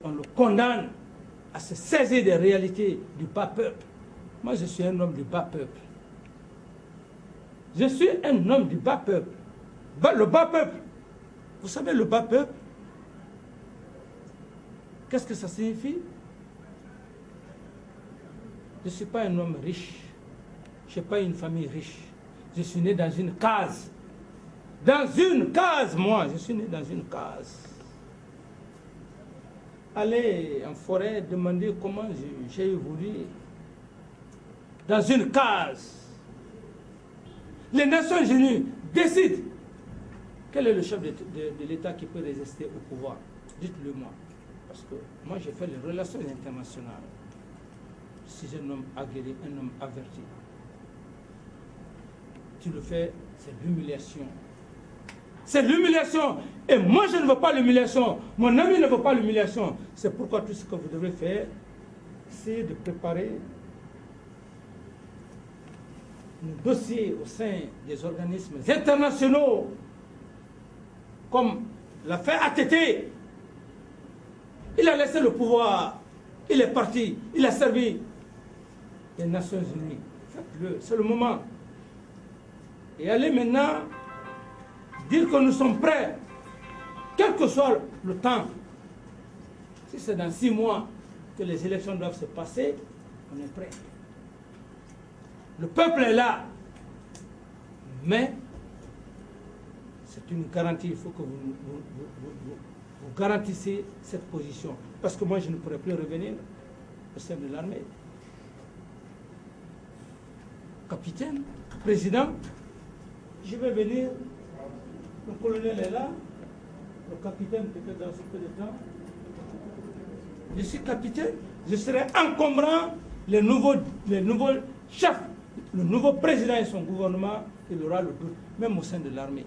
On le condamne à se saisir des réalités du bas peuple. Moi, je suis un homme du bas peuple. Je suis un homme du bas peuple. Le bas peuple. Vous savez, le bas peuple, qu'est-ce que ça signifie? Je ne suis pas un homme riche. Je n'ai pas une famille riche. Je suis né dans une case. Dans une case, moi. Je suis né dans une case. Allez en forêt, demander comment j'ai évolué. Dans une case. Les Nations Unies décident. Quel est le chef de l'État qui peut résister au pouvoir? Dites-le moi. Parce que moi, j'ai fait les relations internationales. Si j'ai un homme aguerri, un homme averti. Tu le fais, c'est l'humiliation. C'est l'humiliation. Et moi, je ne veux pas l'humiliation. Mon ami ne veut pas l'humiliation. C'est pourquoi tout ce que vous devez faire, c'est de préparer nos dossiers au sein des organismes internationaux, comme l'a fait ATT. Il a laissé le pouvoir. Il est parti. Il a servi les Nations Unies. Faites-le. C'est le moment. Et allez maintenant dire que nous sommes prêts, quel que soit le temps. Si c'est dans 6 mois que les élections doivent se passer, on est prêts. Le peuple est là. Mais c'est une garantie. Il faut que vous garantissez cette position. Parce que moi, je ne pourrai plus revenir au sein de l'armée. Capitaine, président, je vais venir. Le colonel est là, le capitaine peut-être dans un peu de temps. Je suis capitaine, je serai encombrant les nouveaux chefs, le nouveau président et son gouvernement, il aura le doute, même au sein de l'armée.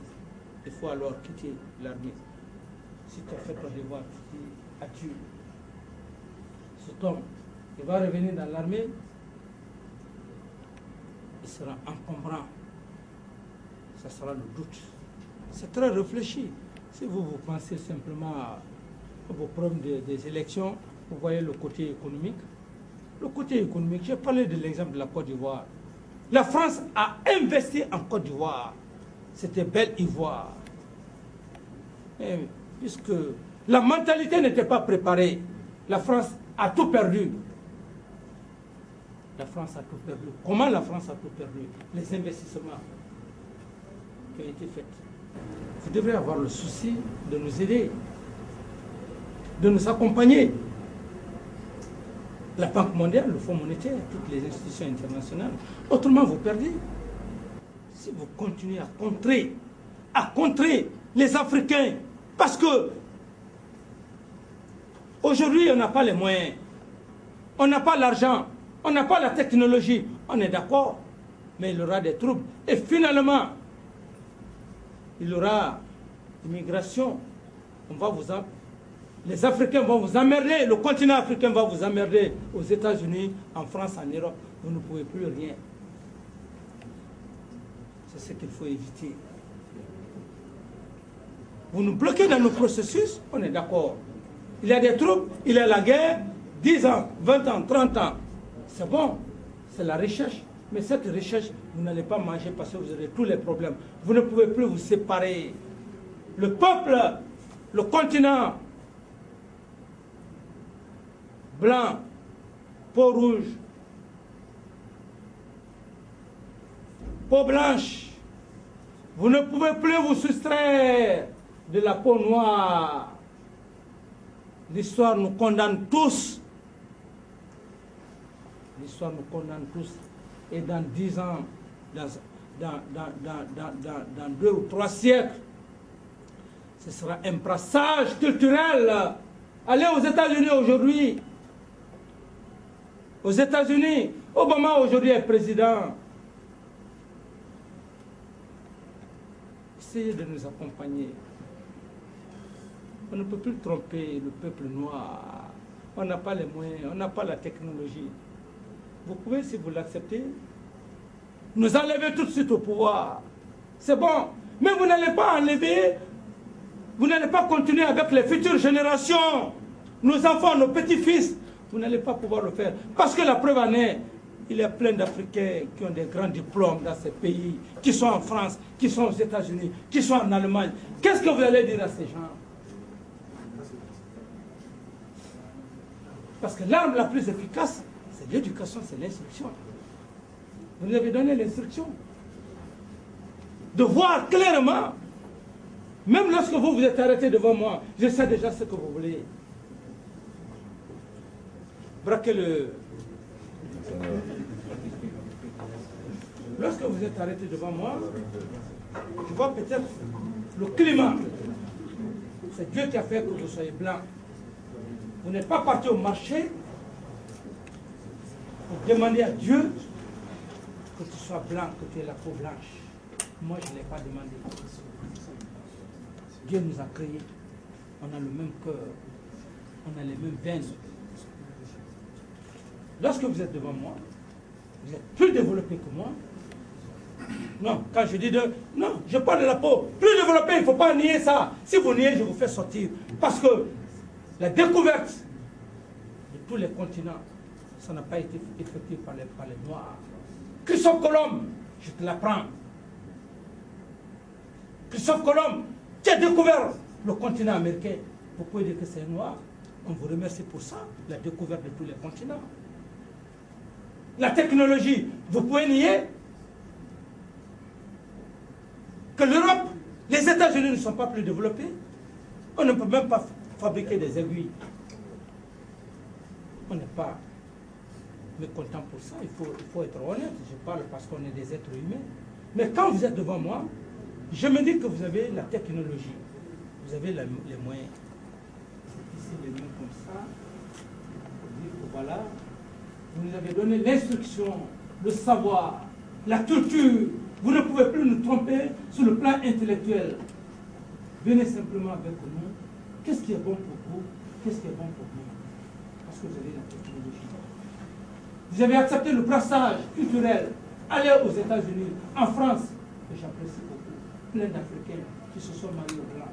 Il faut alors quitter l'armée. Si tu as fait ton devoir, tu as tué cet homme, il va revenir dans l'armée, il sera encombrant. Ça sera le doute. C'est très réfléchi. Si vous pensez simplement à vos problèmes des élections, vous voyez le côté économique. Le côté économique, j'ai parlé de l'exemple de la Côte d'Ivoire. La France a investi en Côte d'Ivoire. C'était belle Ivoire. Et puisque la mentalité n'était pas préparée, la France a tout perdu. La France a tout perdu. Comment la France a tout perdu? Les investissements qui ont été faits. Vous devrez avoir le souci de nous aider, de nous accompagner. La Banque mondiale, le Fonds monétaire, toutes les institutions internationales. Autrement, vous perdez. Si vous continuez à contrer les Africains, parce que aujourd'hui, on n'a pas les moyens, on n'a pas l'argent, on n'a pas la technologie, on est d'accord, mais il y aura des troubles. Et finalement, il y aura immigration. Les Africains vont vous emmerder, le continent africain va vous emmerder aux États-Unis, en France, en Europe. Vous ne pouvez plus rien. C'est ce qu'il faut éviter. Vous nous bloquez dans nos processus, on est d'accord. Il y a des troubles, il y a la guerre, 10 ans, 20 ans, 30 ans. C'est bon, c'est la recherche. Mais cette recherche, vous n'allez pas manger parce que vous aurez tous les problèmes. Vous ne pouvez plus vous séparer. Le peuple, le continent, blanc, peau rouge, peau blanche, vous ne pouvez plus vous soustraire de la peau noire. L'histoire nous condamne tous. L'histoire nous condamne tous. Et dans 10 ans, dans 2 ou 3 siècles, ce sera un brassage culturel. Allez aux États-Unis aujourd'hui. Aux États-Unis, Obama aujourd'hui est président. Essayez de nous accompagner. On ne peut plus tromper le peuple noir. On n'a pas les moyens, on n'a pas la technologie. Vous pouvez, si vous l'acceptez, nous enlever tout de suite au pouvoir. C'est bon. Mais vous n'allez pas enlever, vous n'allez pas continuer avec les futures générations. nos enfants, nos petits-fils, vous n'allez pas pouvoir le faire. Parce que la preuve en est, il y a plein d'Africains qui ont des grands diplômes dans ces pays, qui sont en France, qui sont aux États-Unis, qui sont en Allemagne. Qu'est-ce que vous allez dire à ces gens? Parce que l'arme la plus efficace, c'est l'éducation, c'est l'instruction. Vous nous avez donné l'instruction de voir clairement, même lorsque vous vous êtes arrêté devant moi, je sais déjà ce que vous voulez. Braquez le... Lorsque vous êtes arrêté devant moi, je vois peut-être le climat. C'est Dieu qui a fait que vous soyez blanc. Vous n'êtes pas parti au marché pour demander à Dieu que tu sois blanc, que tu aies la peau blanche. Moi, je ne l'ai pas demandé. Dieu nous a créés. On a le même cœur. On a les mêmes veines. Lorsque vous êtes devant moi, vous êtes plus développé que moi. Non, quand je dis de... Non, je parle de la peau. Plus développé, il ne faut pas nier ça. Si vous niez, je vous fais sortir. Parce que la découverte de tous les continents, ça n'a pas été effectué par les Noirs. Christophe Colomb, je te l'apprends. Christophe Colomb, qui a découvert le continent américain. Vous pouvez dire que c'est noir. On vous remercie pour ça, la découverte de tous les continents. La technologie, vous pouvez nier que l'Europe, les États-Unis ne sont pas plus développés. On ne peut même pas fabriquer des aiguilles. On n'est pas mécontent pour ça. Il faut être honnête. Je parle parce qu'on est des êtres humains. Mais quand vous êtes devant moi, je me dis que vous avez la technologie. Vous avez les moyens. Ici, les mains comme ça. Vous dites que voilà. Vous nous avez donné l'instruction, le savoir, la culture. Vous ne pouvez plus nous tromper sur le plan intellectuel. Venez simplement avec nous. Qu'est-ce qui est bon pour vous? Qu'est-ce qui est bon pour nous? Parce que vous avez la technologie. Vous avez accepté le brassage culturel. Allez aux États-Unis, en France, que j'apprécie beaucoup. Plein d'Africains qui se sont mariés aux Blancs.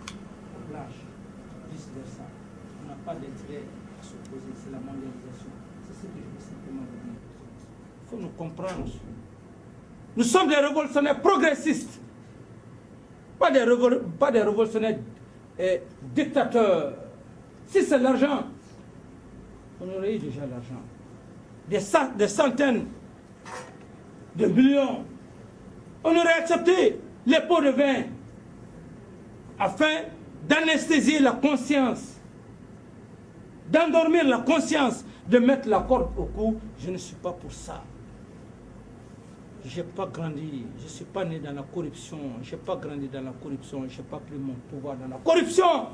Aux Blanches, vice-versa. On n'a pas d'intérêt à s'opposer, c'est la mondialisation. C'est ce que je veux simplement vous dire. Il faut nous comprendre. Nous sommes des révolutionnaires progressistes. Pas des révolutionnaires dictateurs. Si c'est l'argent, on aurait eu déjà l'argent. Des centaines de millions. On aurait accepté les pots de vin afin d'anesthésier la conscience, d'endormir la conscience, de mettre la corde au cou. Je ne suis pas pour ça. Je n'ai pas grandi, je ne suis pas né dans la corruption, je n'ai pas grandi dans la corruption, je n'ai pas pris mon pouvoir dans la corruption.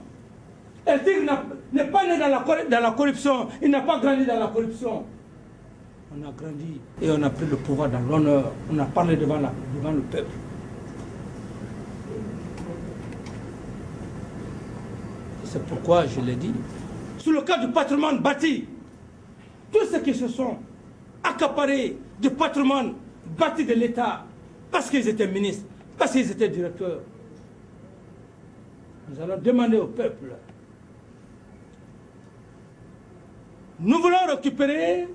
Elle dit qu'il n'est pas né dans la corruption, il n'a pas grandi dans la corruption. On a grandi et on a pris le pouvoir dans l'honneur, on a parlé devant le peuple. C'est pourquoi je l'ai dit. Sous le cas du patrimoine bâti, tous ceux qui se sont accaparés du patrimoine bâti de l'État, parce qu'ils étaient ministres, parce qu'ils étaient directeurs, nous allons demander au peuple. Nous voulons récupérer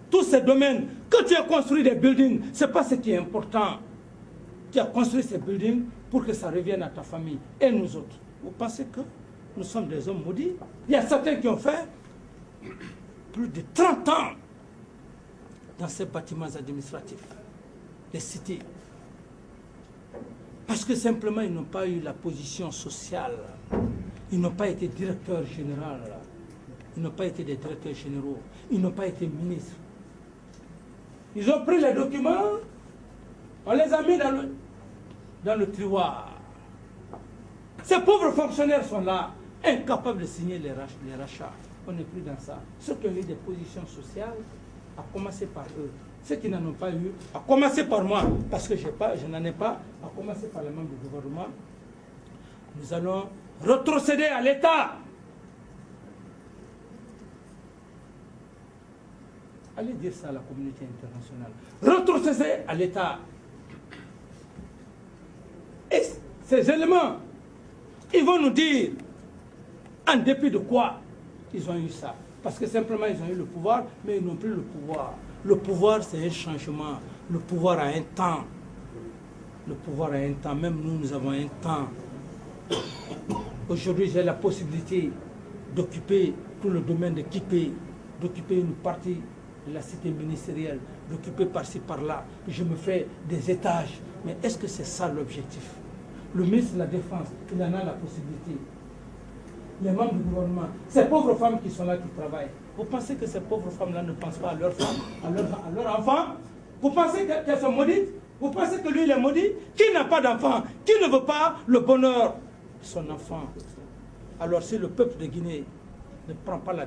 tous ces domaines. Quand tu as construit des buildings, ce n'est pas ce qui est important. Tu as construit ces buildings pour que ça revienne à ta famille et nous autres. Vous pensez que nous sommes des hommes maudits? Il y a certains qui ont fait plus de 30 ans dans ces bâtiments administratifs, les cités. Parce que simplement, ils n'ont pas eu la position sociale. Ils n'ont pas été directeurs généraux. Ils n'ont pas été des directeurs généraux. Ils n'ont pas été ministres. Ils ont pris les documents, on les a mis dans le tiroir. Ces pauvres fonctionnaires sont là, incapables de signer les rachats. On n'est plus dans ça. Ceux qui ont eu des positions sociales, à commencer par eux. Ceux qui n'en ont pas eu, à commencer par moi, parce que je n'en ai pas, à commencer par les membres du gouvernement, nous allons retrocéder à l'État. Allez dire ça à la communauté internationale. Retrocéder à l'État. Et ces éléments, ils vont nous dire, En dépit de quoi ils ont eu ça? Parce que simplement ils ont eu le pouvoir, mais ils n'ont plus le pouvoir. Le pouvoir, c'est un changement. Le pouvoir a un temps. Le pouvoir a un temps. Même nous avons un temps. Aujourd'hui, j'ai la possibilité d'occuper tout le domaine de Kipé, d'occuper une partie de la cité ministérielle, d'occuper par-ci, par-là. Je me fais des étages. Mais est-ce que c'est ça l'objectif? Le ministre de la Défense, il en a la possibilité. Les membres du gouvernement, ces pauvres femmes qui sont là, qui travaillent, vous pensez que ces pauvres femmes-là ne pensent pas à leurs femmes, à leurs enfants? Vous pensez qu'elles sont maudites? Vous pensez que lui, il est maudit? Qui n'a pas d'enfant? Qui ne veut pas le bonheur de son enfant? Alors si le peuple de Guinée ne prend pas la